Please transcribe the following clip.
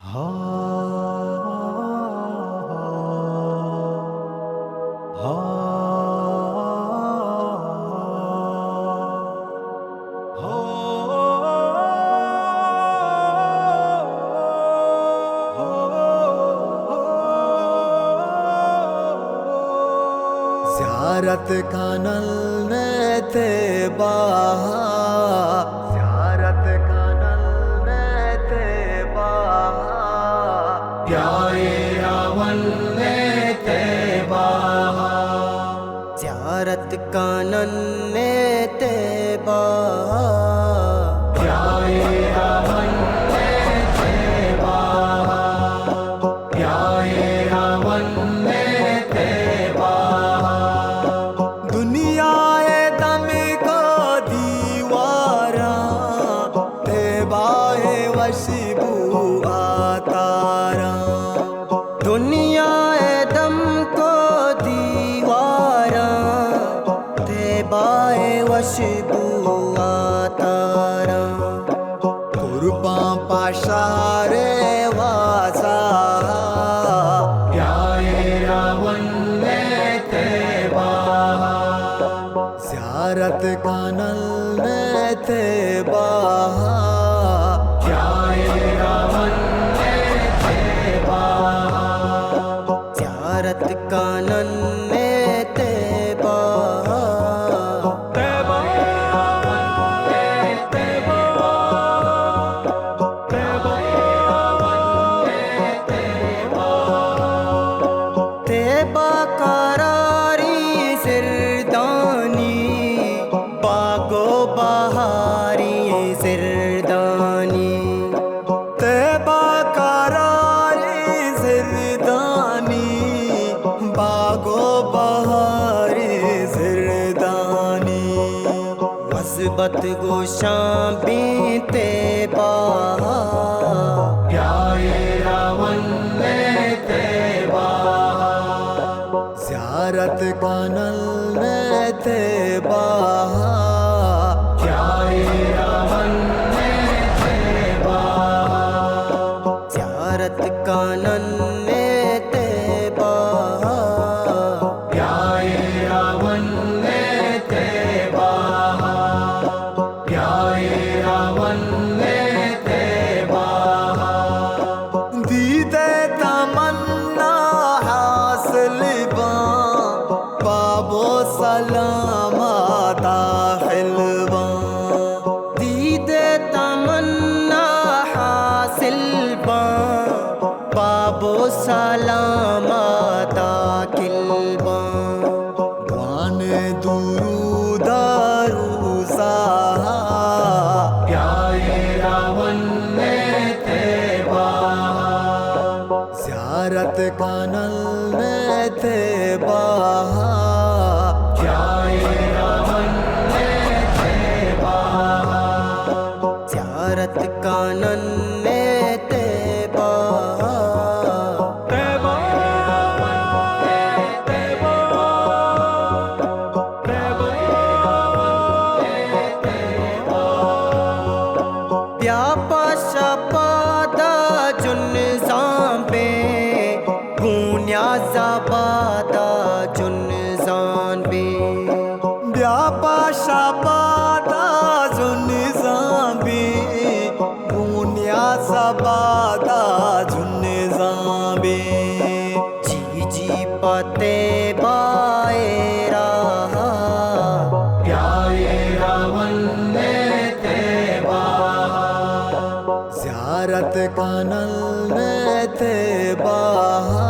زیارت کانل میں تھے باہا، زیارت کانل میں تھے باہا، پیارے راول میں تھے باہا، زیارت کانل میں تھے باہا، پیارے راول میں تھے باہا، پیارے راول میں تھے باہا، دنیا دم کو دیوارا تھے باہے وشبو آتارا، دنیا دم کو دیوارا تھے باہے وشبو آتارا، قرباں پاشارے واسا، پیارے راول میں تھے باہا، زیارت کانل میں تھے باہا، پیارے راول میں تھے باہا، زیارت کانل میں تھے باہا، قراری زردانی باغو بہاری زردانی، طیبہ قراری زردانی باغو بہاری زردانی، مثبت گوشاں بھی تے باہا، پیارے راول میں تے باہا، زیارت کانل میں تھے باہا، پیارے راول میں تھے باہا، زیارت کانل میں تھے باہا، پیارے راول میں تھے باہا، پیارے راول میں تھے باہا، دیدے تمنا حاصل بابو سلامت خلباں، دیدے تمنا حاصل بابو سلامت خلباں، وان درود روزا، پیارے راول میں تھے باہا، زیارت کانل میں تھے باہا، پیارے راول میں تھے باہا، زیارت کانل میں تھے باہا، پیاپا شپادا جن زامبے گونیا زبادا جن زانبے، پیاپا شپادا جن زامبے گونیا زبادا جن زامبے، جی جی پتے بائے راہا، پیارے راول میں تھے باہا، زیارت کانل میں تھے باہا،